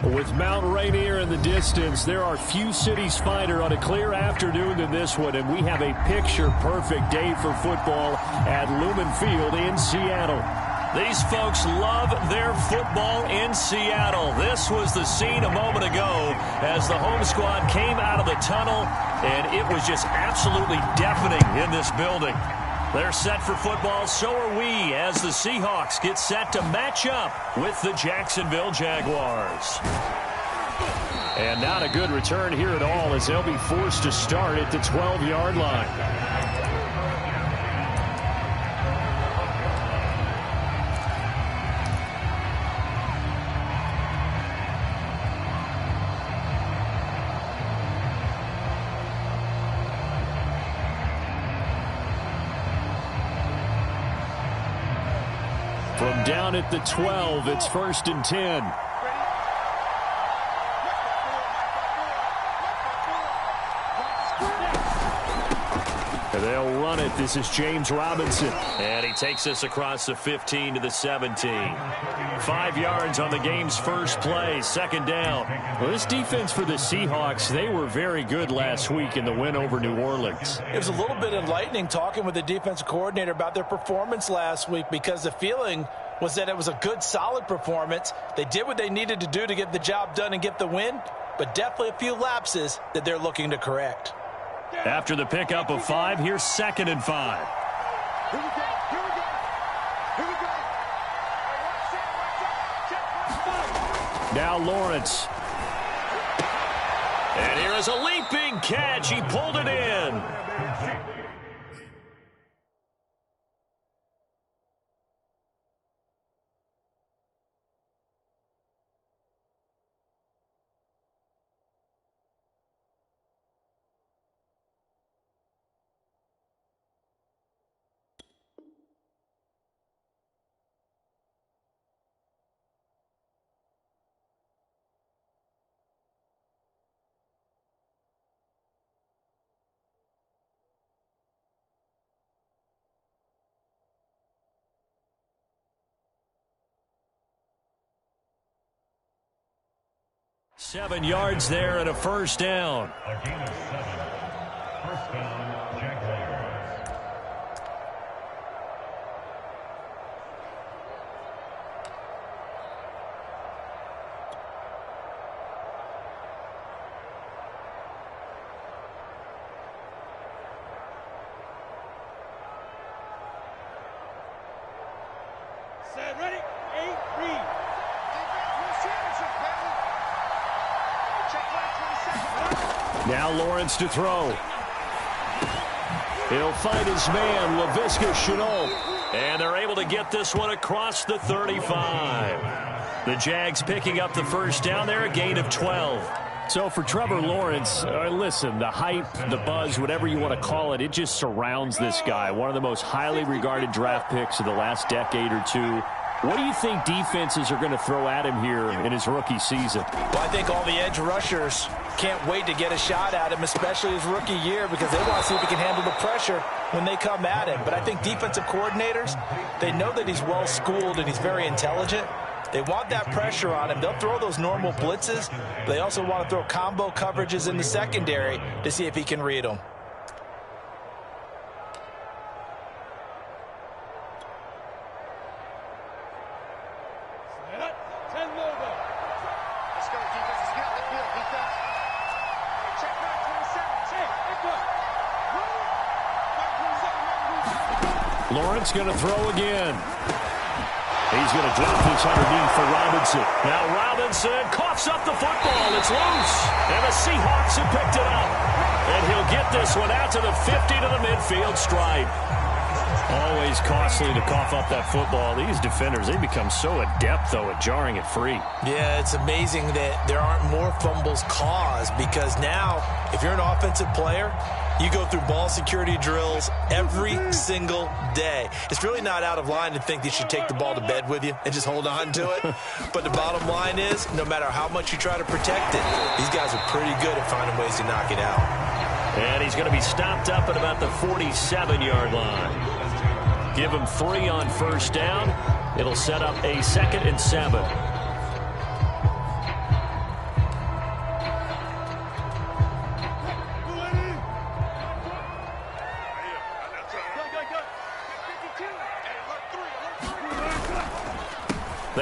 With Mount Rainier in the distance, there are few cities finer on a clear afternoon than this one, and we have a picture-perfect day for football at Lumen Field in Seattle. These folks love their football in Seattle. This was the scene a moment ago as the home squad came out of the tunnel, and it was just absolutely deafening in this building. They're set for football, so are we, as the Seahawks get set to match up with the Jacksonville Jaguars. And not a good return here at all, as they'll be forced to start at the 12-yard line. From down at the 12, it's 1st and 10. They'll run it. This is James Robinson. And he takes this across the 15 to the 17. 5 yards on the game's first play, 2nd down. Well, this defense for the Seahawks, they were very good last week in the win over New Orleans. It was a little bit enlightening talking with the defensive coordinator about their performance last week, because the feeling was that it was a good, solid performance. They did what they needed to do to get the job done and get the win, but definitely a few lapses that they're looking to correct. After the pickup of 5, here's 2nd and 5. Here we go. Now Lawrence. And here is a leaping catch. He pulled it in. Seven yards there and a 1st down. A gain of 7. 1st down, Jaguars. Set, ready, 8, read. Now Lawrence to throw. He'll find his man, Laviska Shenault. And they're able to get this one across the 35. The Jags picking up the 1st down there, a gain of 12. So for Trevor Lawrence, listen, the hype, the buzz, whatever you want to call it, it just surrounds this guy. One of the most highly regarded draft picks of the last decade or two. What do you think defenses are going to throw at him here in his rookie season? Well, I think all the edge rushers can't wait to get a shot at him, especially his rookie year, because they want to see if he can handle the pressure when they come at him. But I think defensive coordinators, they know that he's well-schooled and he's very intelligent. They want that pressure on him. They'll throw those normal blitzes. They also want to throw combo coverages in the secondary to see if he can read them. Lawrence going to throw again. He's going to drop this underneath for Robinson. Now Robinson coughs up the football. It's loose. And the Seahawks have picked it up. And he'll get this one out to the 50 to the midfield stripe. Always costly to cough up that football. These defenders, they become so adept, though, at jarring it free. Yeah, it's amazing that there aren't more fumbles caused, because now, if you're an offensive player, you go through ball security drills every single day. It's really not out of line to think that you should take the ball to bed with you and just hold on to it. But the bottom line is, no matter how much you try to protect it, these guys are pretty good at finding ways to knock it out. And he's going to be stopped up at about the 47-yard line. Give him 3 on 1st down. It'll set up a 2nd and 7.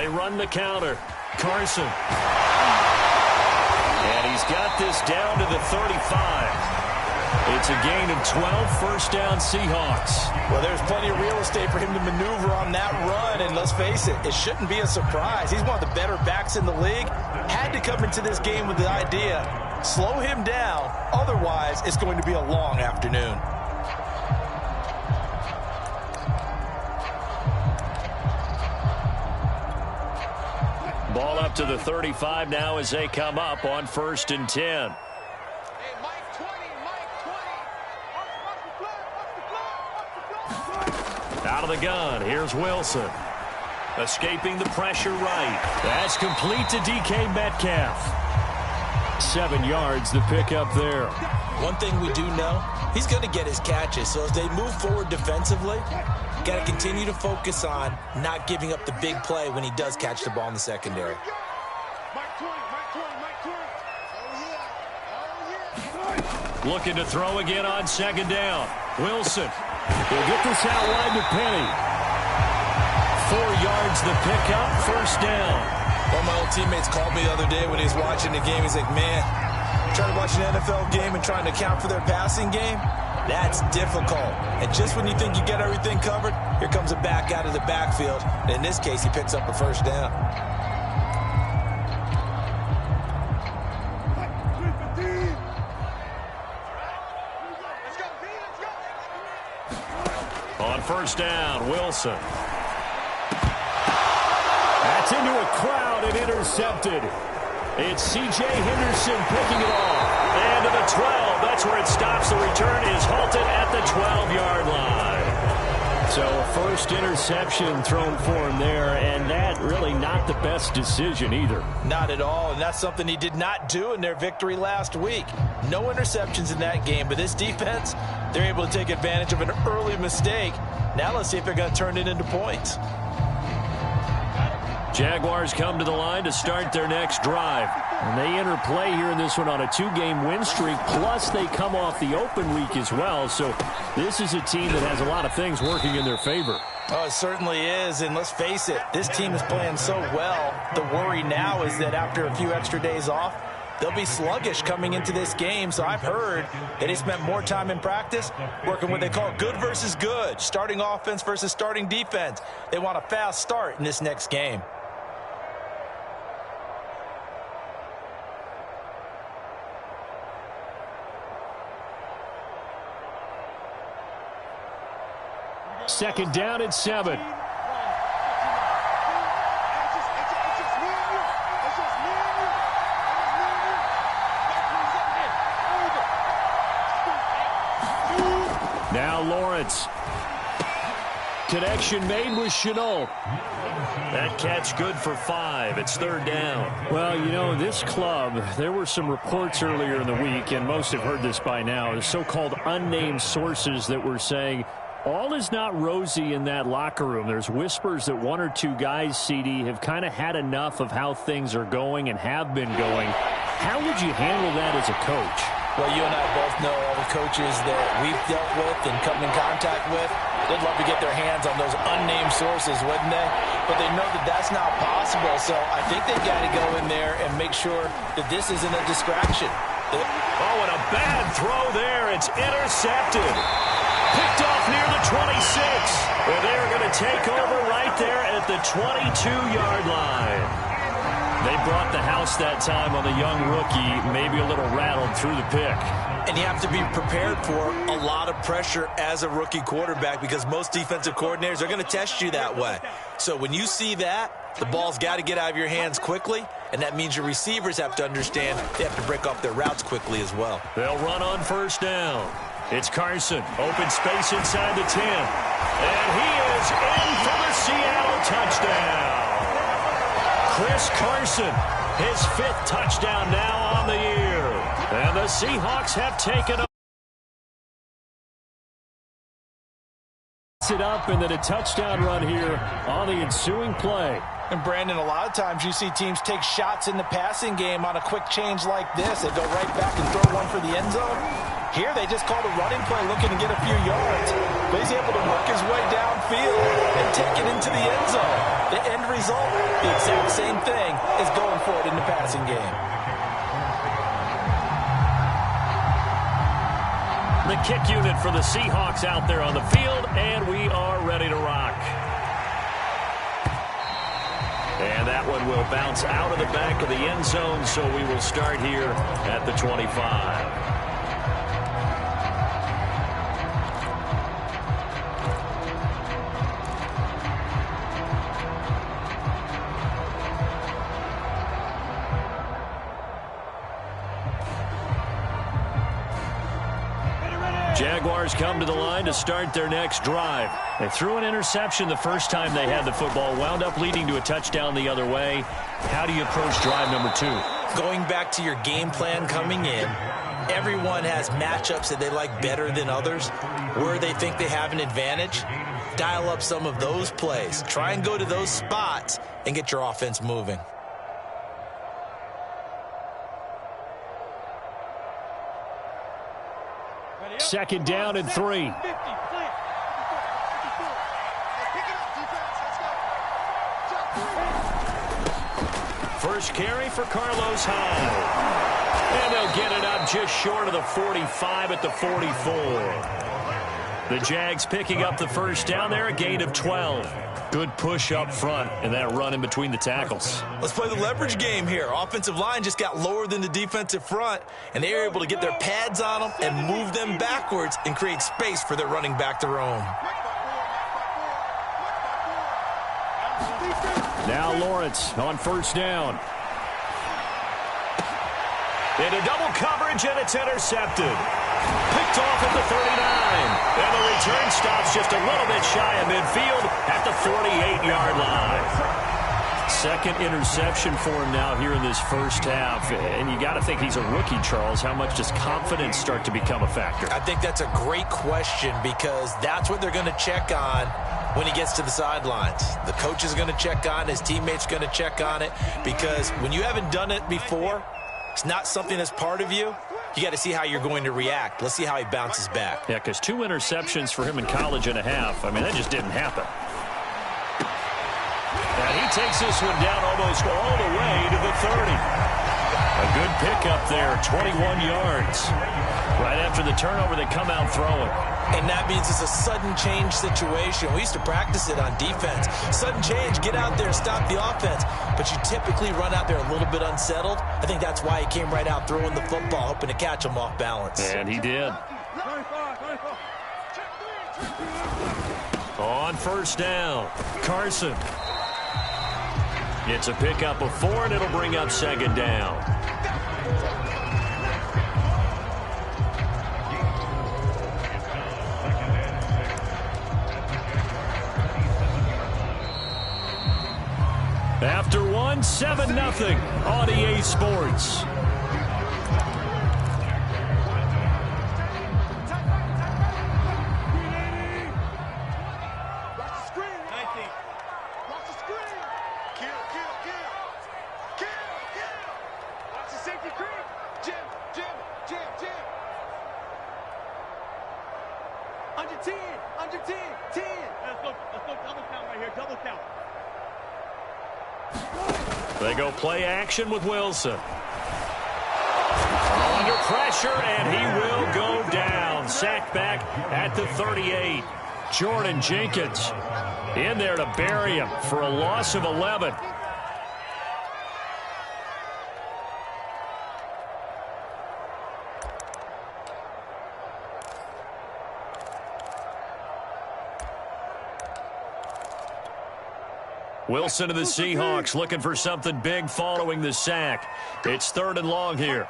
They run the counter. Carson. And he's got this down to the 35. It's a gain of 12, first down Seahawks. Well, there's plenty of real estate for him to maneuver on that run, and let's face it, it shouldn't be a surprise. He's one of the better backs in the league. Had to come into this game with the idea, slow him down, otherwise it's going to be a long afternoon. Ball up to the 35 now as they come up on 1st and 10. Out of the gun, here's Wilson. Escaping the pressure right. That's complete to DK Metcalf. 7 yards, the pickup there. One thing we do know, he's going to get his catches. So as they move forward defensively, got to continue to focus on not giving up the big play when he does catch the ball in the secondary. Looking to throw again on 2nd down. Wilson will get this out wide to Penny. 4 yards the pickup, 1st down. One of my old teammates called me the other day when he was watching the game. He's like, man, trying to watch an NFL game and trying to account for their passing game, that's difficult. And just when you think you get everything covered, here comes a back out of the backfield. And in this case, he picks up a 1st down. On 1st down, Wilson. That's into a crowd and intercepted. It's C.J. Henderson picking it off. And to the 12. That's where it stops. The return is halted at the 12-yard line. So a first interception thrown for him there, and that really not the best decision either. Not at all, and that's something he did not do in their victory last week. No interceptions in that game, but this defense, they're able to take advantage of an early mistake. Now let's see if they're going to turn it into points. Jaguars come to the line to start their next drive. And they enter play here in this one on a 2-game win streak, plus they come off the open week as well. So this is a team that has a lot of things working in their favor. Oh, it certainly is, and let's face it, this team is playing so well. The worry now is that after a few extra days off, they'll be sluggish coming into this game. So I've heard that he spent more time in practice working what they call good versus good, starting offense versus starting defense. They want a fast start in this next game. Second down at 7. Now Lawrence. Connection made with Chenault. That catch good for 5. It's 3rd down. Well, you know, this club, there were some reports earlier in the week, and most have heard this by now, the so-called unnamed sources that were saying all is not rosy in that locker room. There's whispers that 1 or 2 guys, CD, have kind of had enough of how things are going and have been going. How would you handle that as a coach? Well, you and I both know all the coaches that we've dealt with and come in contact with. They'd love to get their hands on those unnamed sources, wouldn't they? But they know that that's not possible, so I think they've got to go in there and make sure that this isn't a distraction. Oh, and a bad throw there. It's intercepted. Picked off near the 26. Well, they're going to take over right there at the 22-yard line. They brought the house that time on the young rookie, maybe a little rattled through the pick. And you have to be prepared for a lot of pressure as a rookie quarterback because most defensive coordinators are going to test you that way. So when you see that, the ball's got to get out of your hands quickly, and that means your receivers have to understand they have to break off their routes quickly as well. They'll run on 1st down. It's Carson. Open space inside the 10. And he is in for the Seattle touchdown. Chris Carson, his 5th touchdown now on the year. And the Seahawks have taken it up, and then a touchdown run here on the ensuing play. And Brandon, a lot of times you see teams take shots in the passing game on a quick change like this. They go right back and throw one for the end zone. Here they just called a running play looking to get a few yards. But he's able to work his way downfield and take it into the end zone. The end result, the exact same thing as going for it in the passing game. The kick unit for the Seahawks out there on the field, and we are ready to rock. And that one will bounce out of the back of the end zone, so we will start here at the 25. Jaguars come to the line to start their next drive. They threw an interception the first time they had the football, wound up leading to a touchdown the other way. How do you approach drive number 2? Going back to your game plan coming in, everyone has matchups that they like better than others, where they think they have an advantage. Dial up some of those plays. Try and go to those spots and get your offense moving. Second down and 3. First carry for Carlos Hyde. And they'll get it up just short of the 45 at the 44. The Jags picking up the first down there, a gain of 12. Good push up front and that run in between the tackles. Let's play the leverage game here. Offensive line just got lower than the defensive front, and they were able to get their pads on them and move them backwards and create space for their running back to roam. Now Lawrence on first down. Into double coverage, and it's intercepted. Picked off at the 39. And the return stops just a little bit shy of midfield at the 48-yard line. Second interception for him now here in this first half. And you got to think he's a rookie, Charles. How much does confidence start to become a factor? I think that's a great question, because that's what they're going to check on when he gets to the sidelines. The coach is going to check on it. His teammates going to check on it, because when you haven't done it before, it's not something that's part of you. You got to see how you're going to react. Let's see how he bounces back. Yeah, because 2 interceptions for him in college and a half. I mean, that just didn't happen. And he takes this one down almost all the way to the 30. A good pickup there, 21 yards. Right after the turnover, they come out throwing. And that means it's a sudden change situation. We used to practice it on defense. Sudden change, get out there, stop the offense. But you typically run out there a little bit unsettled. I think that's why he came right out throwing the football, hoping to catch him off balance. And he did. On first down, Carson. It's a pickup of 4, and it'll bring up second down. After 1, 7-0 on EA Sports. Under 10, 10. Let's go double count right here, double count. They go play action with Wilson. Under pressure, and he will go down. Sacked back at the 38. Jordan Jenkins in there to bury him for a loss of 11. Wilson of the Seahawks looking for something big following the sack. It's 3rd and long here.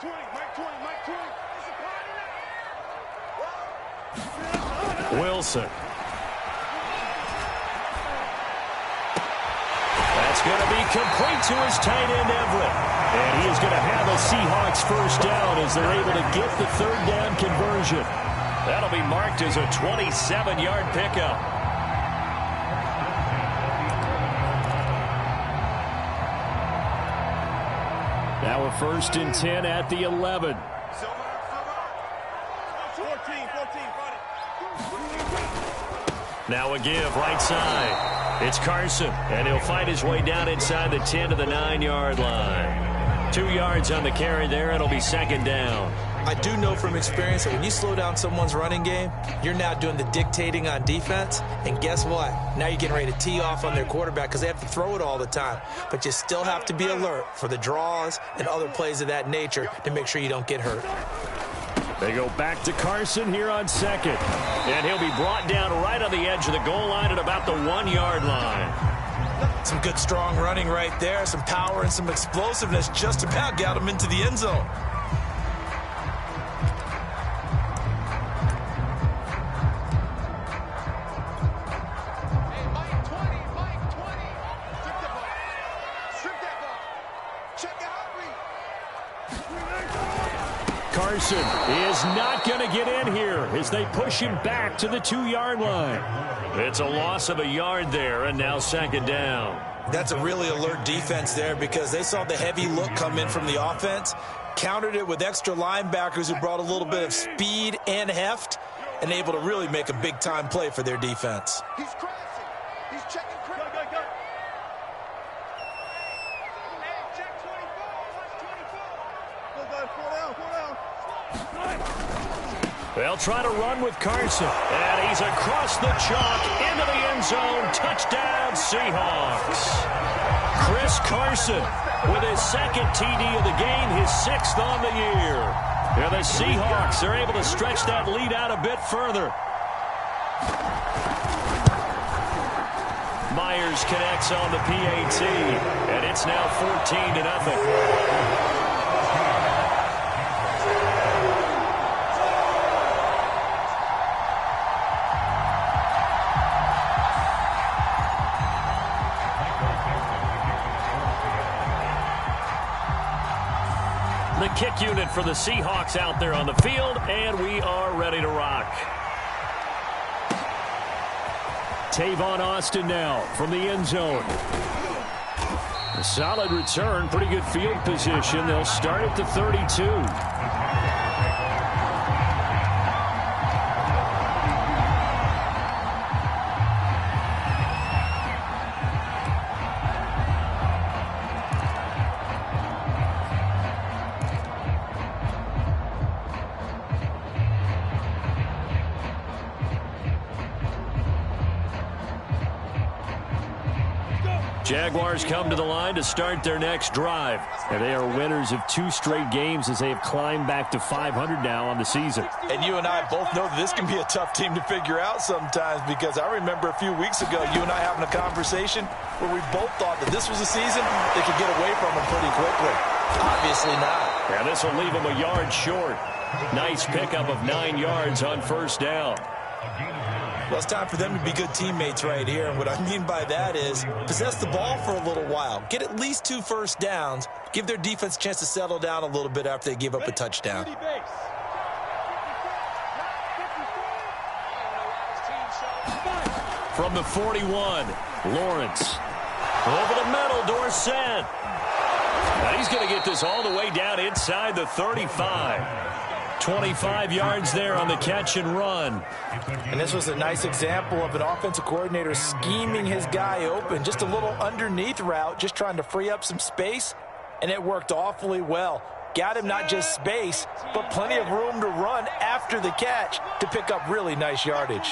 Wilson. That's going to be complete to his tight end, Everett. And he is going to have a Seahawks first down as they're able to get the 3rd down conversion. That'll be marked as a 27-yard pickup. Now a 1st and 10 at the 11. Now a give right side. It's Carson, and he'll fight his way down inside the 10 to the 9-yard line. 2 yards on the carry there. It'll be second down. I do know from experience that when you slow down someone's running game, you're now doing the dictating on defense. And guess what? Now you're getting ready to tee off on their quarterback because they have to throw it all the time. But you still have to be alert for the draws and other plays of that nature to make sure you don't get hurt. They go back to Carson here on second. And he'll be brought down right on the edge of the goal line at about the 1-yard line. Some good, strong running right there. Some power and some explosiveness just about got him into the end zone. Carson is not going to get in here as they push him back to the 2-yard line. It's a loss of a yard there, and now second down. That's a really alert defense there because they saw the heavy look come in from the offense, countered it with extra linebackers who brought a little bit of speed and heft, and able to really make a big-time play for their defense. He's crossing. He's checking. Go. Hey, check 24. Watch 24. Go. Pull down. They'll try to run with Carson. And he's across the chalk into the end zone. Touchdown, Seahawks. Chris Carson with his second TD of the game, his 6th on the year. And the Seahawks are able to stretch that lead out a bit further. Myers connects on the PAT, and it's now 14-0. The kick unit for the Seahawks out there on the field, and we are ready to rock. Tavon Austin now from the end zone. A solid return, pretty good field position. They'll start at the 32. Jaguars come to the line to start their next drive. And they are winners of 2 straight games as they have climbed back to 500 now on the season. And you and I both know that this can be a tough team to figure out sometimes, because I remember a few weeks ago you and I having a conversation where we both thought that this was a season they could get away from them pretty quickly. Obviously not. And this will leave them a yard short. Nice pickup of 9 yards on first down. Well, it's time for them to be good teammates right here. And what I mean by that is possess the ball for a little while. Get at least 2 first downs. Give their defense a chance to settle down a little bit after they give up a touchdown. From the 41, Lawrence. Over the middle, Dorsett. Now he's going to get this all the way down inside the 35. 25 yards there on the catch and run. And this was a nice example of an offensive coordinator scheming his guy open. Just a little underneath route, just trying to free up some space, and it worked awfully well. Got him not just space, but plenty of room to run after the catch to pick up really nice yardage.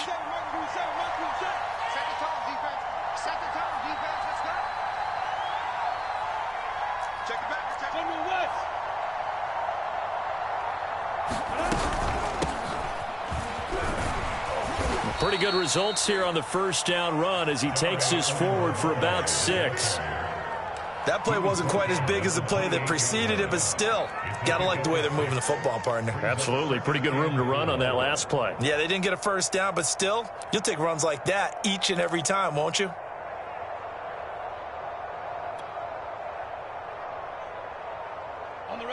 Pretty good results here on the first down run as he takes this forward for about 6. That play wasn't quite as big as the play that preceded it, but still, gotta like the way they're moving the football, partner. Absolutely. Pretty good room to run on that last play. Yeah, they didn't get a first down, but still, you'll take runs like that each and every time, won't you?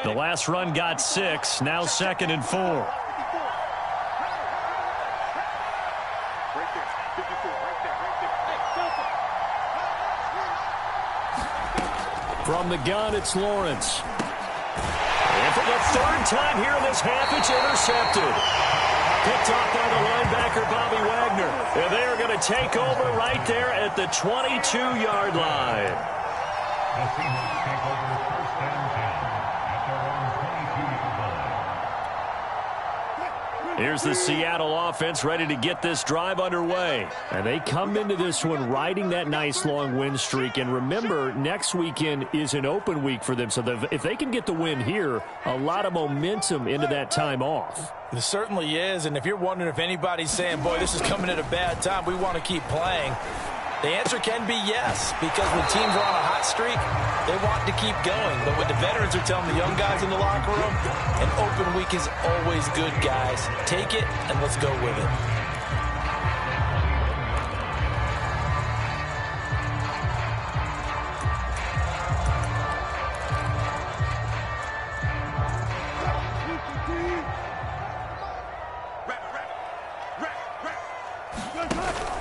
The last run got 6, now 2nd and 4. From the gun, it's Lawrence. And for the 3rd time here in this half, it's intercepted. Picked off by the linebacker, Bobby Wagner. And they are going to take over right there at the 22-yard line. The Seahawks take over first and 10 at their own 22-yard line. Here's the Seattle offense ready to get this drive underway. And they come into this one riding that nice long win streak. And remember, next weekend is an open week for them. So if they can get the win here, a lot of momentum into that time off. It certainly is. And if you're wondering if anybody's saying, boy, this is coming at a bad time, we want to keep playing, the answer can be yes, because when teams are on a hot streak, they want to keep going. But what the veterans are telling the young guys in the locker room, an open week is always good, guys. Take it, and let's go with it.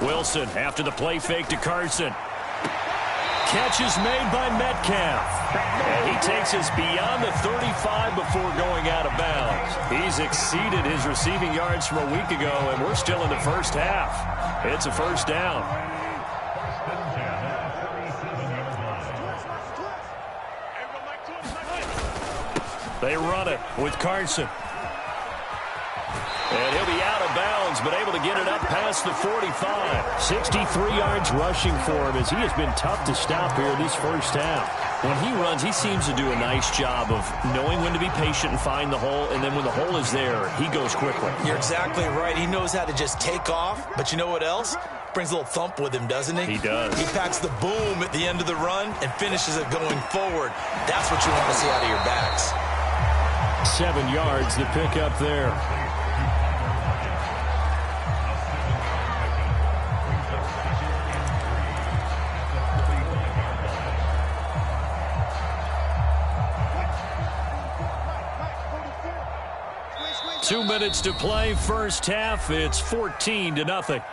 Wilson after the play fake to Carson. Catch is made by Metcalf. And he takes us beyond the 35 before going out of bounds. He's exceeded his receiving yards from a week ago, and we're still in the first half. It's a first down. They run it with Carson. And he'll be out of bounds, but able to get it up past the 45. 63 yards rushing for him as he has been tough to stop here this first half. When he runs, he seems to do a nice job of knowing when to be patient and find the hole, and then when the hole is there, he goes quickly. You're exactly right. He knows how to just take off, but you know what else? Brings a little thump with him, doesn't he? He does. He packs the boom at the end of the run and finishes it going forward. That's what you want to see out of your backs. 7 yards, the pickup there. Two minutes to play, first half. It's 14-0.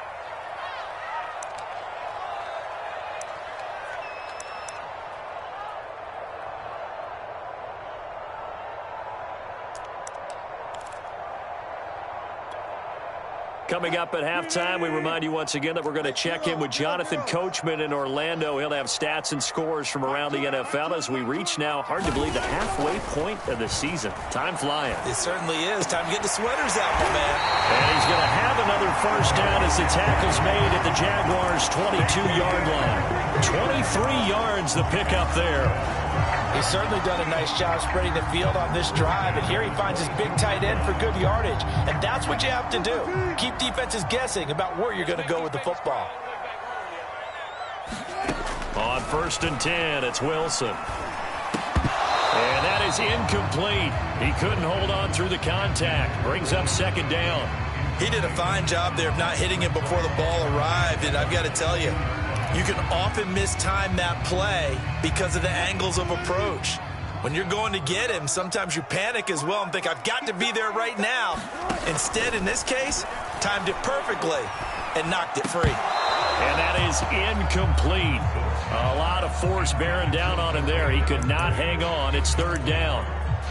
Coming up at halftime, we remind you once again that we're going to check in with Jonathan Coachman in Orlando. He'll have stats and scores from around the NFL as we reach now, hard to believe, the halfway point of the season. Time flying. It certainly is. Time to get the sweaters out, my man. And he's going to have another first down as the tackle's made at the Jaguars' 22-yard line. 23 yards the pickup there. He's certainly done a nice job spreading the field on this drive, and here he finds his big tight end for good yardage. And that's what you have to do. Keep defenses guessing about where you're going to go with the football. On 1st and 10, it's Wilson. And that is incomplete. He couldn't hold on through the contact. Brings up 2nd down. He did a fine job there of not hitting it before the ball arrived, and I've got to tell you, you can often mistime that play because of the angles of approach. When you're going to get him, sometimes you panic as well and think, I've got to be there right now. Instead, in this case, timed it perfectly and knocked it free. And that is incomplete. A lot of force bearing down on him there. He could not hang on. It's 3rd down.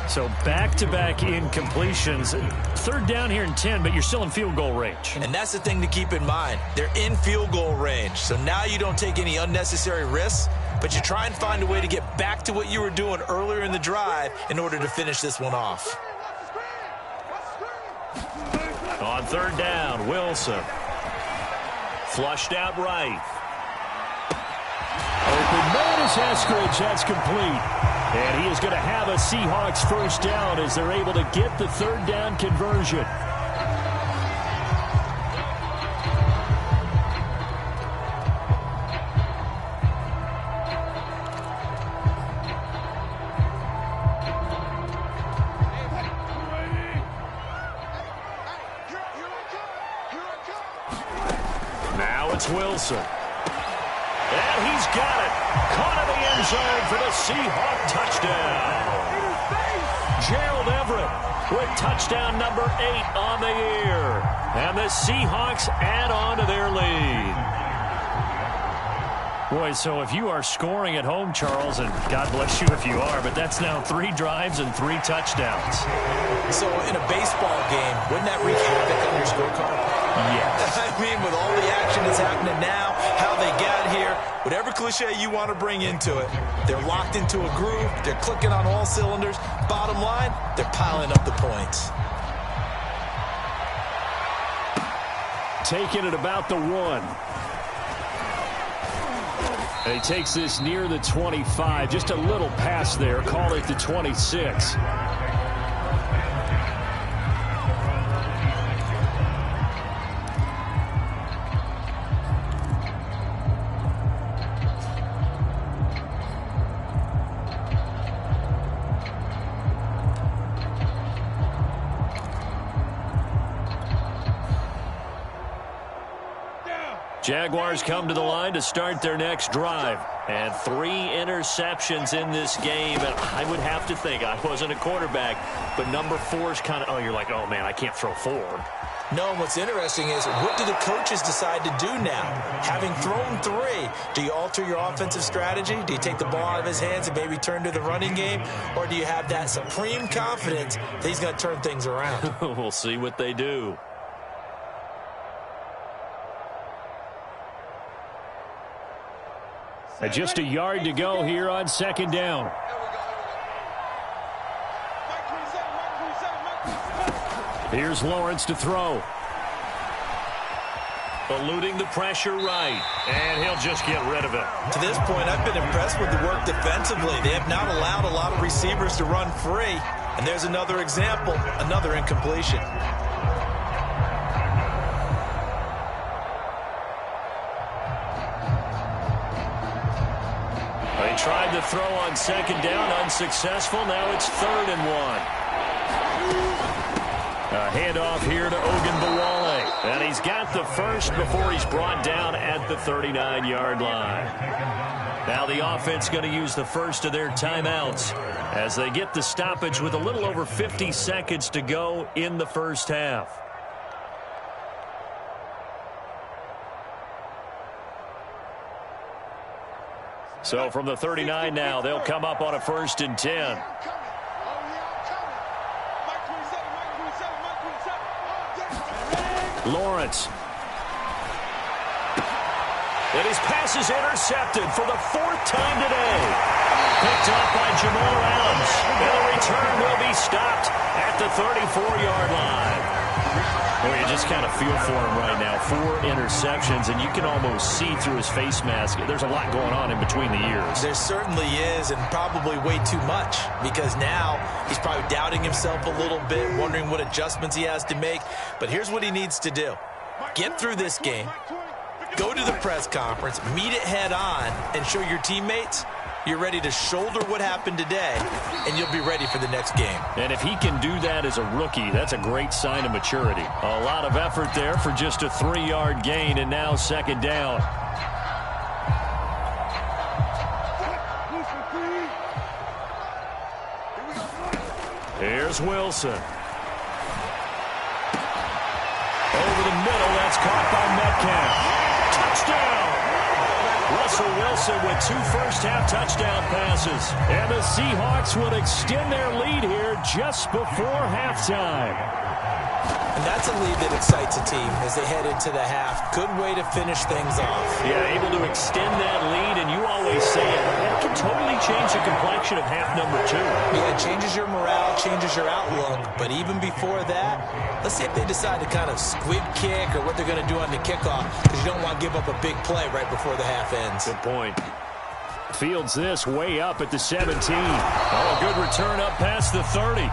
So back-to-back incompletions. 3rd down here in 10, but you're still in field goal range. And that's the thing to keep in mind. They're in field goal range. So now you don't take any unnecessary risks, but you try and find a way to get back to what you were doing earlier in the drive in order to finish this one off. On 3rd down, Wilson. Flushed out right. Open man is Eskridge. That's complete. And he is going to have a Seahawks first down as they're able to get the 3rd down conversion. Now it's Wilson. And he's got it. Caught in the end zone for the Seahawk touchdown. Gerald Everett with touchdown number 8 on the year. And the Seahawks add on to their lead. Boy, so if you are scoring at home, Charles, and God bless you if you are, but that's now 3 drives and 3 touchdowns. So in a baseball game, wouldn't that wreak havoc on your scorecard? Yes. I mean, with all the action that's happening now, how they got here, whatever cliche you want to bring into it, they're locked into a groove, they're clicking on all cylinders. Bottom line, they're piling up the points. Taking it about the 1. And he takes this near the 25, just a little past there, call it the 26. Jaguars come to the line to start their next drive. And 3 interceptions in this game. And I would have to think, I wasn't a quarterback, but number 4 is kind of, oh, you're like, oh, man, I can't throw 4. No, and what's interesting is, what do the coaches decide to do now? Having thrown 3, do you alter your offensive strategy? Do you take the ball out of his hands and maybe turn to the running game? Or do you have that supreme confidence that he's going to turn things around? We'll see what they do. And just a yard to go here on 2nd down. Here's Lawrence to throw. Eluding the pressure right. And he'll just get rid of it. To this point, I've been impressed with the work defensively. They have not allowed a lot of receivers to run free. And there's another example, another incompletion. They tried to throw on 2nd down, unsuccessful. Now it's 3rd and 1. A handoff here to Ogunbowale. And he's got the first before he's brought down at the 39-yard line. Now the offense going to use the first of their timeouts as they get the stoppage with a little over 50 seconds to go in the first half. So from the 39 now, they'll come up on a 1st and 10. Lawrence. And his pass is intercepted for the 4th time today. Picked up by Jamal Adams. And the return will be stopped at the 34-yard line. Boy, you just kind of feel for him right now. 4 interceptions, and you can almost see through his face mask. There's a lot going on in between the ears. There certainly is, and probably way too much, because now he's probably doubting himself a little bit, wondering what adjustments he has to make. But here's what he needs to do. Get through this game, go to the press conference, meet it head on, and show your teammates you're ready to shoulder what happened today, and you'll be ready for the next game. And if he can do that as a rookie, that's a great sign of maturity. A lot of effort there for just a 3-yard gain, and now 2nd down. Here's Wilson. Over the middle, that's caught by Metcalf. Touchdown! Russell Wilson with 2 first-half touchdown passes. And the Seahawks will extend their lead here just before halftime. And that's a lead that excites a team as they head into the half. Good way to finish things off. Yeah, able to extend that lead, and you always say it, that can totally change the complexion of half number 2. Yeah, it changes your morale, changes your outlook. But even before that, let's see if they decide to kind of squib kick or what they're going to do on the kickoff, because you don't want to give up a big play right before the half ends. Good point. Fields this way up at the 17. Oh, a good return up past the 30.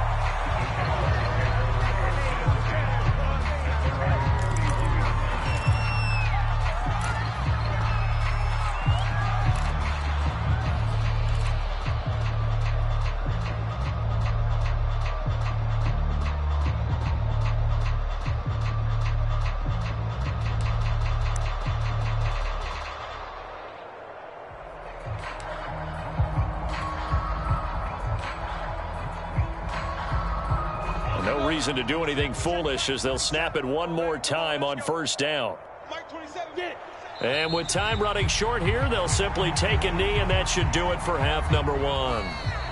No reason to do anything foolish as they'll snap it one more time on 1st down. And with time running short here, they'll simply take a knee, and that should do it for half number one.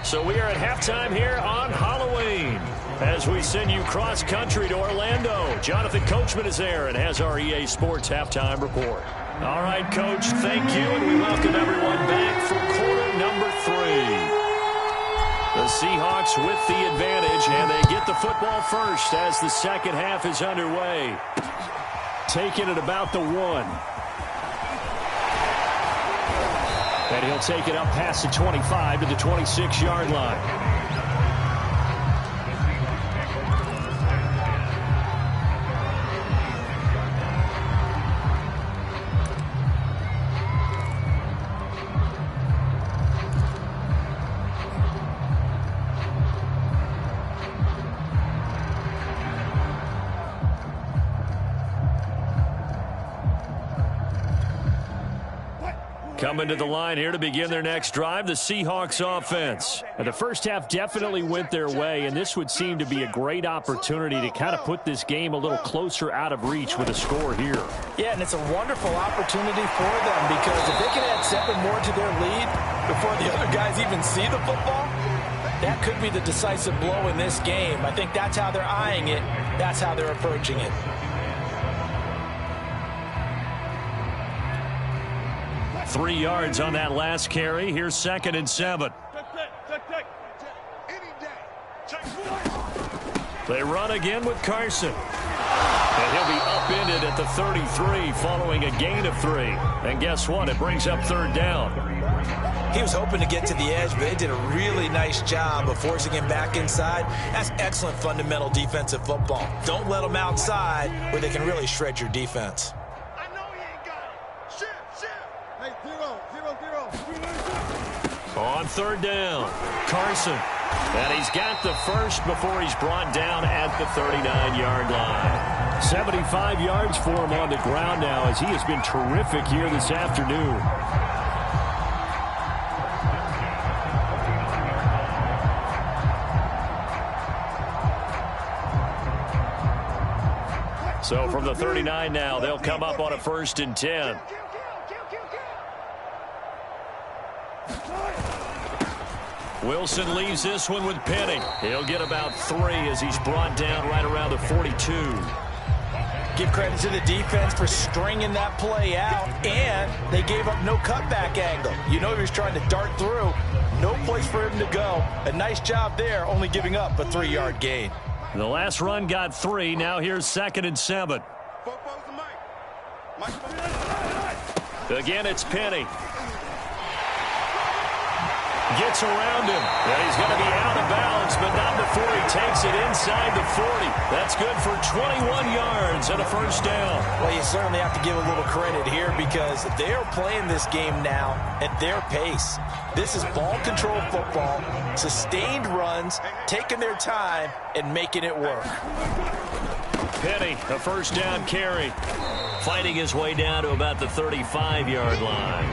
So we are at halftime here on Halloween as we send you cross-country to Orlando. Jonathan Coachman is there and has our EA Sports halftime report. All right, Coach, thank you, and we welcome everyone back for quarter number 3. The Seahawks with the advantage, and they get the football first as the second half is underway. Taking it about the 1. And he'll take it up past the 25 to the 26-yard line. Coming to the line here to begin their next drive, the Seahawks offense. And the first half definitely went their way, and this would seem to be a great opportunity to kind of put this game a little closer out of reach with a score here. Yeah, and it's a wonderful opportunity for them because if they can add 7 more to their lead before the other guys even see the football, that could be the decisive blow in this game. I think that's how they're eyeing it. That's how they're approaching it. 3 yards on that last carry. Here's 2nd and 7. They run again with Carson. And he'll be upended at the 33 following a gain of 3. And guess what? It brings up 3rd down. He was hoping to get to the edge, but they did a really nice job of forcing him back inside. That's excellent fundamental defensive football. Don't let them outside where they can really shred your defense. On 3rd down, Carson. And he's got the first before he's brought down at the 39-yard line. 75 yards for him on the ground now as he has been terrific here this afternoon. So from the 39 now, they'll come up on a 1st and 10. Wilson leaves this one with Penny. He'll get about 3 as he's brought down right around the 42. Give credit to the defense for stringing that play out, and they gave up no cutback angle. You know he was trying to dart through. No place for him to go. A nice job there, only giving up a 3-yard gain. The last run got 3. Now here's 2nd and 7. Again, it's Penny. Gets around him. And he's going to be out of bounds, but not before he takes it inside the 40. That's good for 21 yards and a 1st down. Well, you certainly have to give a little credit here because they are playing this game now at their pace. This is ball control football, sustained runs, taking their time, and making it work. Penny, a 1st down carry. Fighting his way down to about the 35-yard line.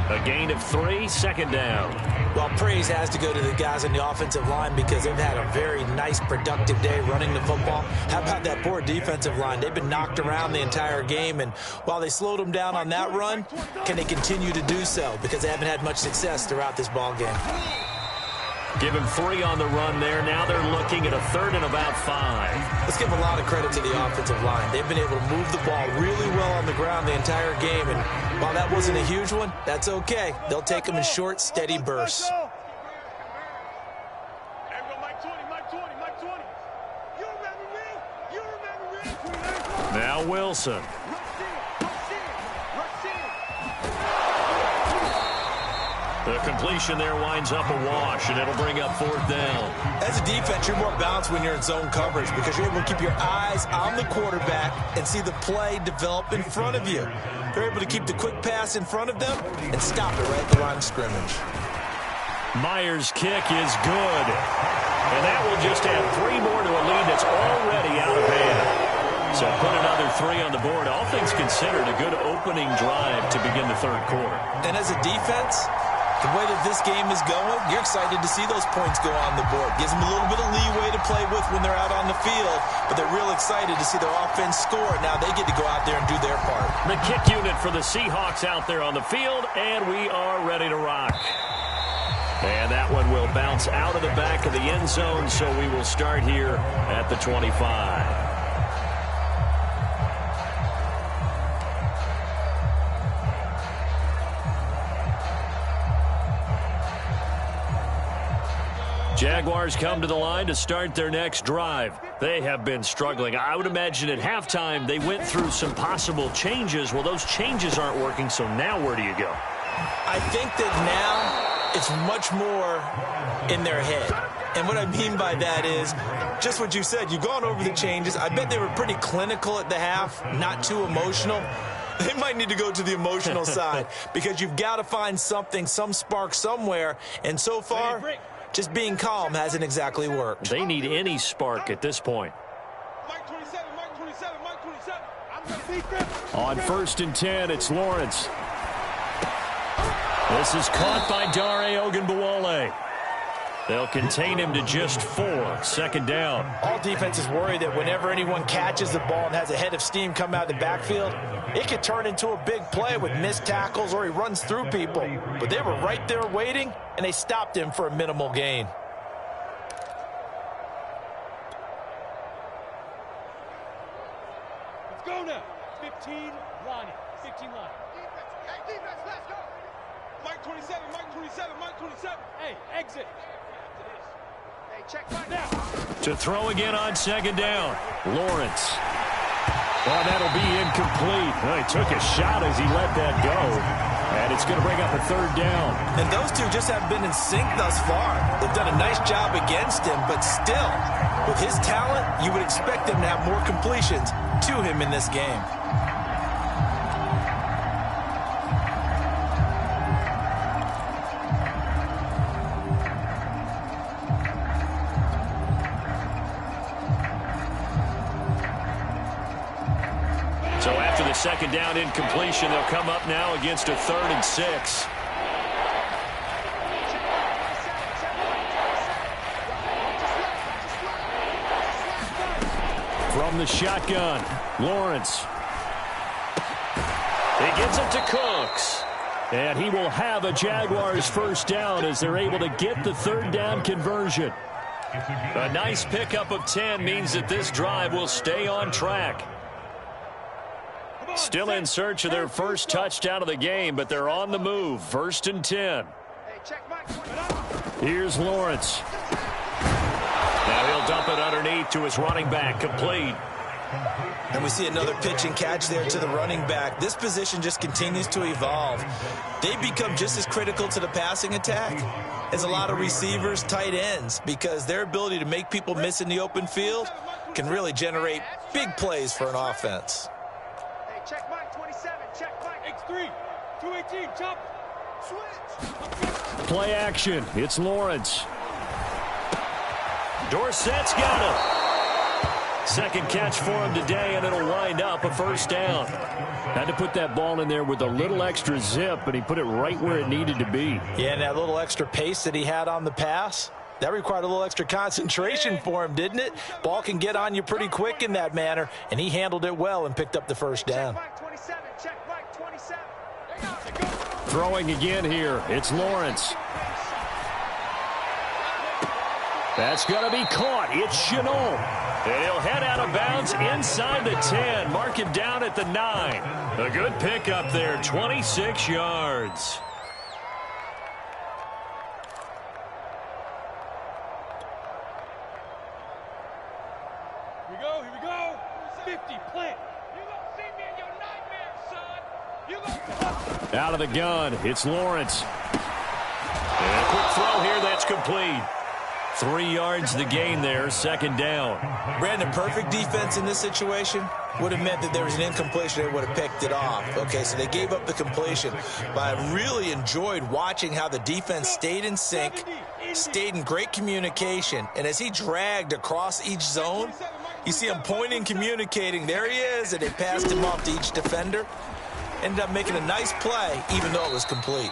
A gain of 3, 2nd down. Well, praise has to go to the guys on the offensive line because they've had a very nice, productive day running the football. How about that poor defensive line? They've been knocked around the entire game, and while they slowed them down on that run, can they continue to do so? Because they haven't had much success throughout this ball game. Give him 3 on the run there. Now they're looking at a 3rd and about 5. Let's give a lot of credit to the offensive line. They've been able to move the ball really well on the ground the entire game, and while that wasn't a huge one, that's okay. They'll take them in short, steady bursts. Now Wilson. The completion there winds up a wash, and it'll bring up 4th down. As a defense, you're more balanced when you're in zone coverage because you're able to keep your eyes on the quarterback and see the play develop in front of you. They're able to keep the quick pass in front of them and stop it right at the line of scrimmage. Myers' kick is good. And that will just add 3 more to a lead that's already out of hand. So put another 3 on the board. All things considered, a good opening drive to begin the 3rd quarter. And as a defense, the way that this game is going, you're excited to see those points go on the board. Gives them a little bit of leeway to play with when they're out on the field, but they're real excited to see their offense score. Now they get to go out there and do their part. The kick unit for the Seahawks out there on the field, and we are ready to rock. And that one will bounce out of the back of the end zone, so we will start here at the 25. Jaguars come to the line to start their next drive. They have been struggling. I would imagine at halftime they went through some possible changes. Well, those changes aren't working, so now where do you go? I think that now it's much more in their head. And what I mean by that is just what you said. You've gone over the changes. I bet they were pretty clinical at the half, not too emotional. They might need to go to the emotional side because you've got to find something, some spark somewhere. And so far, just being calm hasn't exactly worked. They need any spark at this point. Mike 27, Mike 27, Mike 27. I'm going to beat them. On 1st and 10, it's Lawrence. This is caught by Dare Ogunbowale. They'll contain him to just 4. 2nd down. All defenses worry that whenever anyone catches the ball and has a head of steam come out of the backfield, it could turn into a big play with missed tackles or he runs through people. But they were right there waiting, and they stopped him for a minimal gain. Let's go now. 15, Lonnie. 15 line. Hey, defense, let's go. Mike 27, Mike 27, Mike 27. Hey, exit. Hey, check right now. To throw again on 2nd down. Lawrence. Oh, that'll be incomplete. Well, he took a shot as he let that go. And it's going to bring up a 3rd down. And those two just haven't been in sync thus far. They've done a nice job against him, but still, with his talent, you would expect them to have more completions to him in this game. So after the 2nd down incompletion, they'll come up now against a 3rd and 6. From the shotgun, Lawrence. He gets it to Cooks. And he will have a Jaguars 1st down as they're able to get the 3rd down conversion. A nice pickup of 10 means that this drive will stay on track. Still in search of their first touchdown of the game, but they're on the move. 1st and 10. Here's Lawrence. Now he'll dump it underneath to his running back, complete. And we see another pitch and catch there to the running back. This position just continues to evolve. They become just as critical to the passing attack as a lot of receivers, tight ends, because their ability to make people miss in the open field can really generate big plays for an offense. Check Mike 27. Check Mike X3. 218. Chop. Switch. Play action. It's Lawrence. Dorsett's got him. 2nd catch for him today, and it'll wind up a 1st down. Had to put that ball in there with a little extra zip, but he put it right where it needed to be. Yeah, and that little extra pace that he had on the pass, that required a little extra concentration for him, didn't it? Ball can get on you pretty quick in that manner, and he handled it well and picked up the 1st down. Check Mike 27. Check Mike 27. Throwing again here. It's Lawrence. That's going to be caught. It's Chenault. And he'll head out of bounds inside the 10. Mark him down at the 9. A good pickup there. 26 yards. Here we go. 50, plant. You gonna see me in your nightmare, son. You gonna... Out of the gun, it's Lawrence. And a quick throw here, that's complete. 3 yards the gain there, 2nd down. Brandon, perfect defense in this situation would have meant that there was an incompletion. They would have picked it off. Okay, so they gave up the completion. But I really enjoyed watching how the defense stayed in sync, stayed in great communication. And as he dragged across each zone, you see him pointing, communicating. There he is, and they passed him off to each defender. Ended up making a nice play, even though it was complete.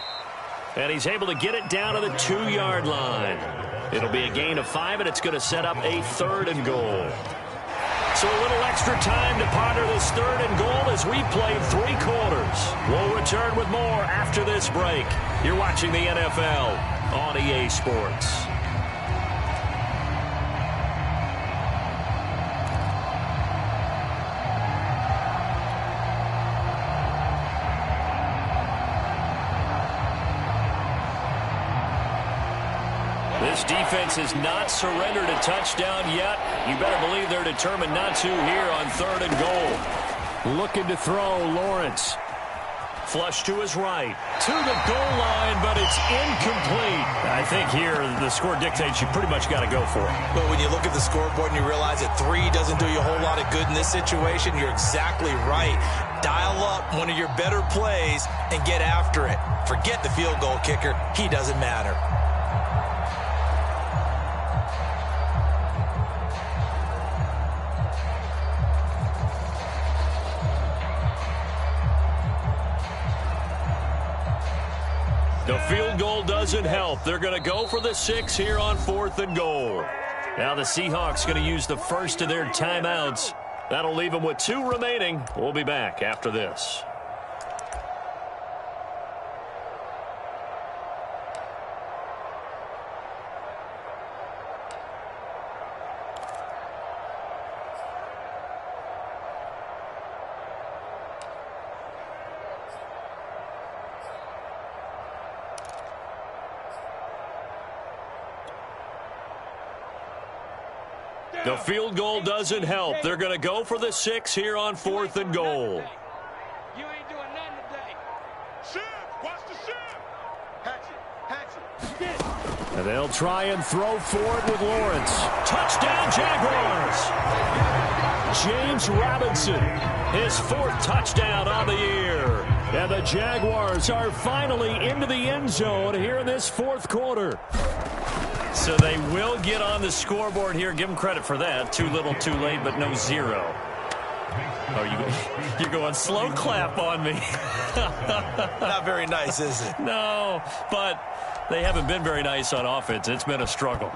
And he's able to get it down to the 2-yard line. It'll be a gain of 5, and it's going to set up a 3rd and goal. So a little extra time to ponder this 3rd and goal as we played 3 quarters. We'll return with more after this break. You're watching the NFL on EA Sports. This defense has not surrendered a touchdown yet. You better believe they're determined not to here on 3rd and goal. Looking to throw, Lawrence. Flush to his right. To the goal line, but it's incomplete. I think here the score dictates you pretty much got to go for it. But when you look at the scoreboard and you realize that 3 doesn't do you a whole lot of good in this situation, you're exactly right. Dial up one of your better plays and get after it. Forget the field goal kicker. He doesn't matter. The field goal doesn't help. They're going to go for the 6 here on 4th and goal. Now the Seahawks going to use the first of their timeouts. That'll leave them with 2 remaining. We'll be back after this. The field goal doesn't help. They're going to go for the 6 here on 4th and goal. You ain't doing nothing today. Ship! Watch the ship! Hatch it! And they'll try and throw for it with Lawrence. Touchdown, Jaguars! James Robinson, his 4th touchdown on the year. And the Jaguars are finally into the end zone here in this 4th quarter. So they will get on the scoreboard here. Give them credit for that. Too little, too late, but no 0. Oh, you're going slow clap on me. Not very nice, is it? No, but they haven't been very nice on offense. It's been a struggle.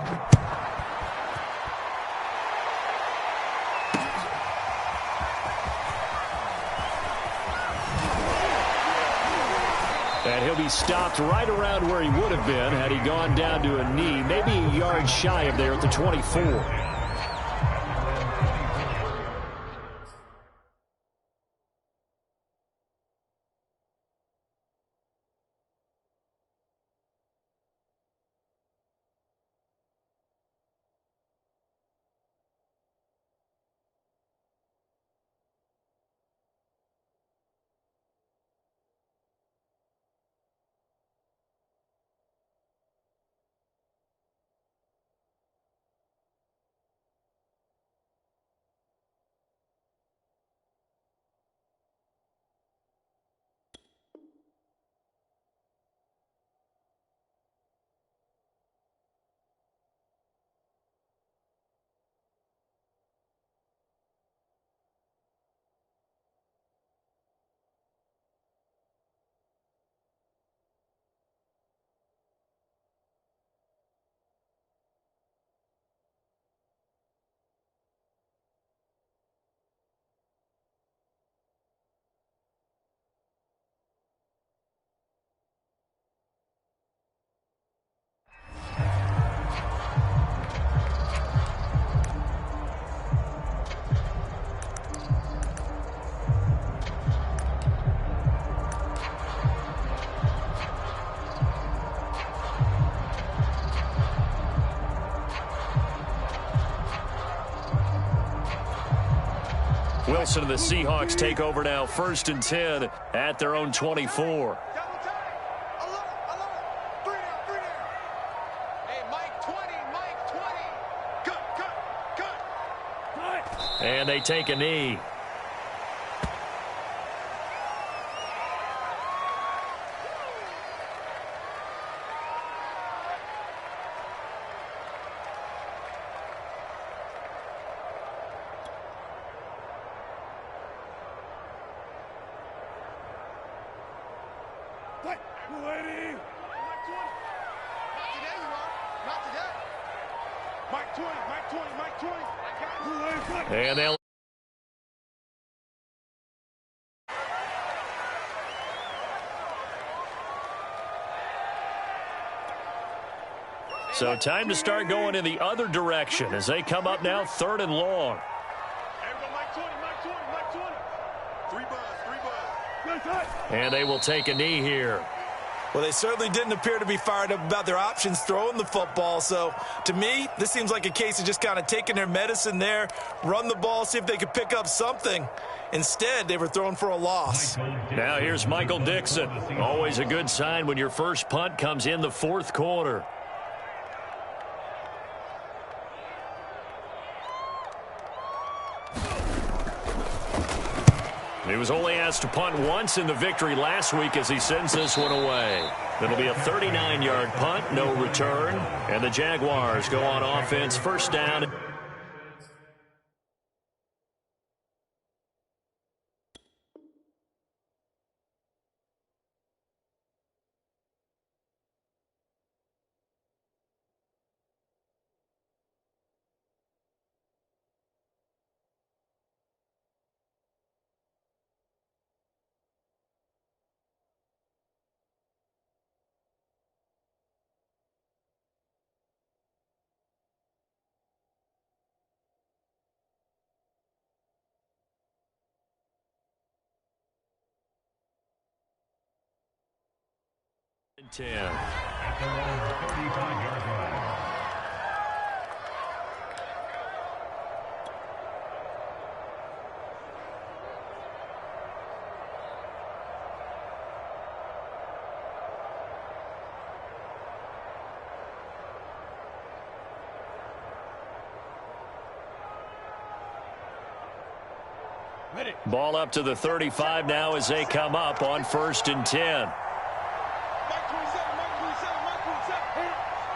And he'll be stopped right around where he would have been had he gone down to a knee, maybe a yard shy of there at the 24. Wilson and the Seahawks take over now, 1st and 10 at their own 24. And they take a knee. Mike 20, Mike 20, Mike 20. And they'll. So time to start going in the other direction as they come up now 3rd and long. Mike 20, Mike 20, Mike 20. 3 buzz. And they will take a knee here. Well, they certainly didn't appear to be fired up about their options throwing the football. So, to me, this seems like a case of just kind of taking their medicine there, run the ball, see if they could pick up something. Instead, they were throwing for a loss. Now here's Michael Dixon. Always a good sign when your first punt comes in the 4th quarter. He was only asked to punt once in the victory last week as he sends this one away. It'll be a 39-yard punt, no return, and the Jaguars go on offense, first down. And 10. At their own 35-yard line. Ball up to the 35 now as they come up on 1st and 10.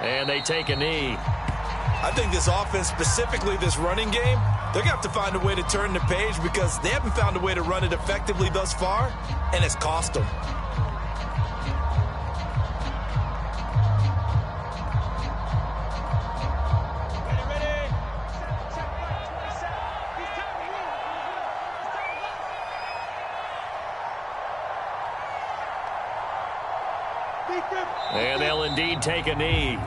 And they take a knee. I think this offense, specifically this running game, they're going to have to find a way to turn the page because they haven't found a way to run it effectively thus far, and it's cost them. And they'll indeed take a knee.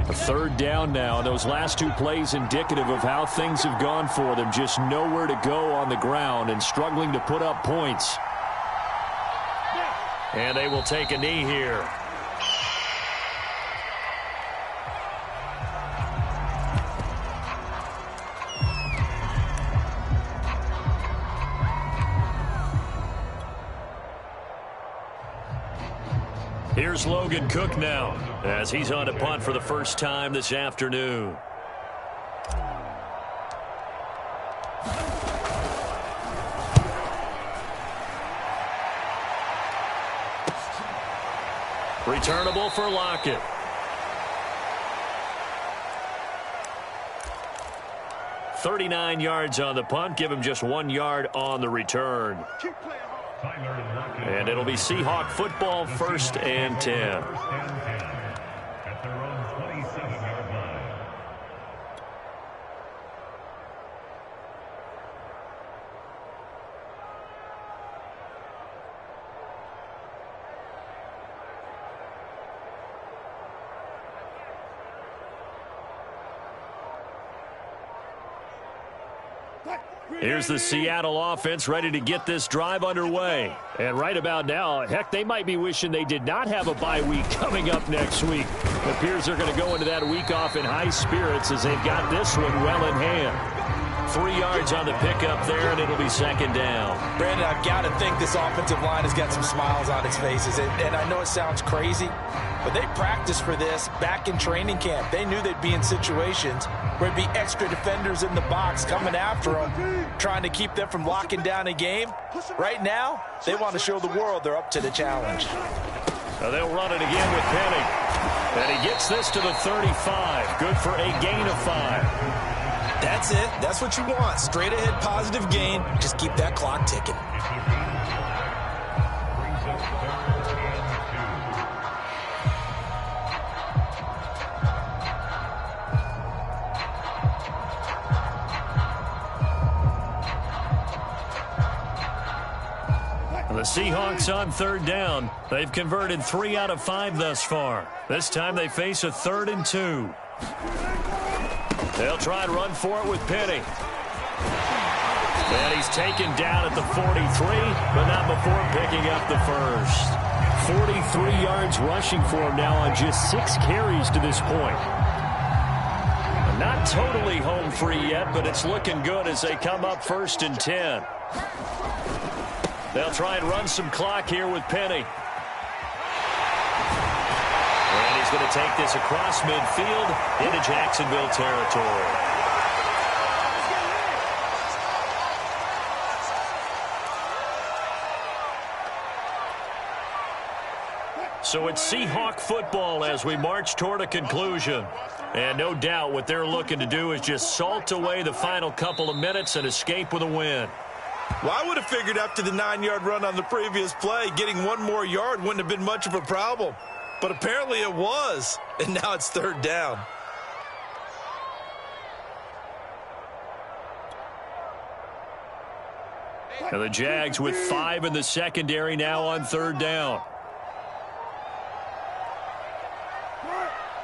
A 3rd down now. Those last 2 plays indicative of how things have gone for them. Just nowhere to go on the ground and struggling to put up points. And they will take a knee here. Here's Logan Cook now as he's on to punt for the first time this afternoon. Returnable for Lockett. "39 yards on the punt. Give him just 1 yard on the return. And it'll be Seahawk football, 1st and 10. First and 10 at their own 27-yard line. Here's the Seattle offense ready to get this drive underway. And right about now, heck, they might be wishing they did not have a bye week coming up next week. It appears they're going to go into that week off in high spirits as they've got this one well in hand. 3 yards on the pickup there, and it'll be 2nd down. Brandon, I've got to think this offensive line has got some smiles on its faces. And I know it sounds crazy, but they practiced for this back in training camp. They knew they'd be in situations where there'd be extra defenders in the box coming after them, trying to keep them from locking down a game. Right now, they want to show the world they're up to the challenge. Now they'll run it again with Penny. And he gets this to the 35. Good for a gain of 5. That's it. That's what you want. Straight ahead positive gain. Just keep that clock ticking. The Seahawks on third down. They've converted 3 out of 5 thus far. This time they face a 3rd and 2. They'll try and run for it with Penny. And he's taken down at the 43, but not before picking up the first. 43 yards rushing for him now on just 6 carries to this point. Not totally home free yet, but it's looking good as they come up 1st and 10. They'll try and run some clock here with Penny. And he's going to take this across midfield into Jacksonville territory. So it's Seahawk football as we march toward a conclusion. And no doubt what they're looking to do is just salt away the final couple of minutes and escape with a win. Well, I would have figured after the 9-yard run on the previous play, getting 1 more yard wouldn't have been much of a problem. But apparently it was, and now it's 3rd down. And the Jags with 5 in the secondary now on 3rd down.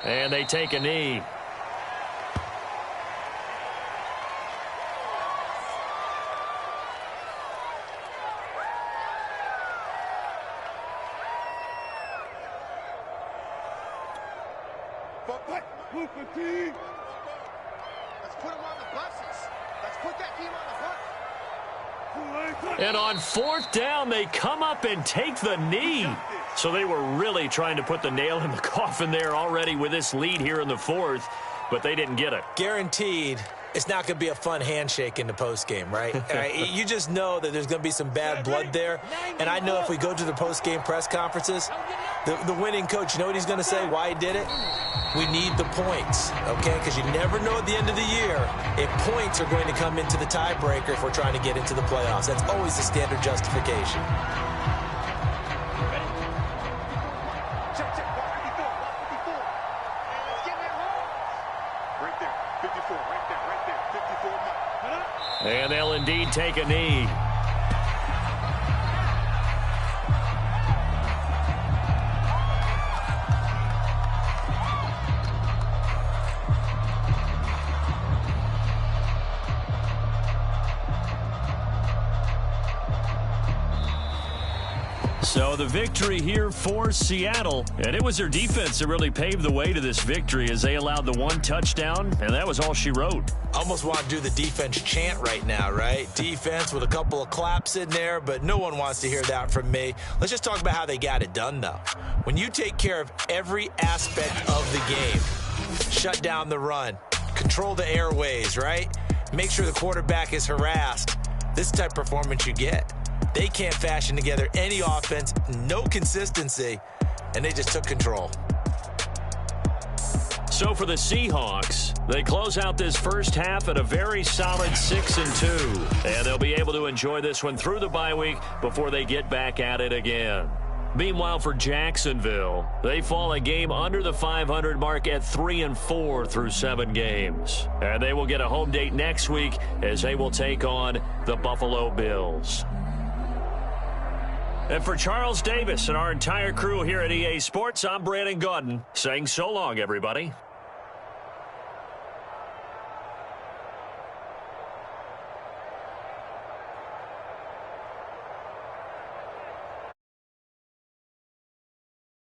And they take a knee. Let's put them on the buses. Let's put that team on the bus. And on 4th down, they come up and take the knee. So they were really trying to put the nail in the coffin there already with this lead here in the 4th, but they didn't get it. Guaranteed, it's not going to be a fun handshake in the postgame, right? You just know that there's going to be some bad blood there. And I know if we go to the postgame press conferences, the winning coach, you know what he's going to say, why he did it? We need the points, okay? Because you never know at the end of the year if points are going to come into the tiebreaker if we're trying to get into the playoffs. That's always the standard justification. Check, check, 154, 154. And let's get that home. Right there, 54, right there, 54. And they'll indeed take a knee. So the victory here for Seattle, and it was their defense that really paved the way to this victory as they allowed the 1 touchdown, and that was all she wrote. Almost want to do the defense chant right now, right? Defense with a couple of claps in there, but no one wants to hear that from me. Let's just talk about how they got it done, though. When you take care of every aspect of the game, shut down the run, control the airways, right? Make sure the quarterback is harassed. This is the type of performance you get. They can't fashion together any offense, no consistency, and they just took control. So for the Seahawks, they close out this first half at a very solid 6-2. And they'll be able to enjoy this one through the bye week before they get back at it again. Meanwhile, for Jacksonville, they fall a game under the 500 mark at 3-4 through 7 games. And they will get a home date next week as they will take on the Buffalo Bills. And for Charles Davis and our entire crew here at EA Sports, I'm Brandon Gaudin saying so long, everybody.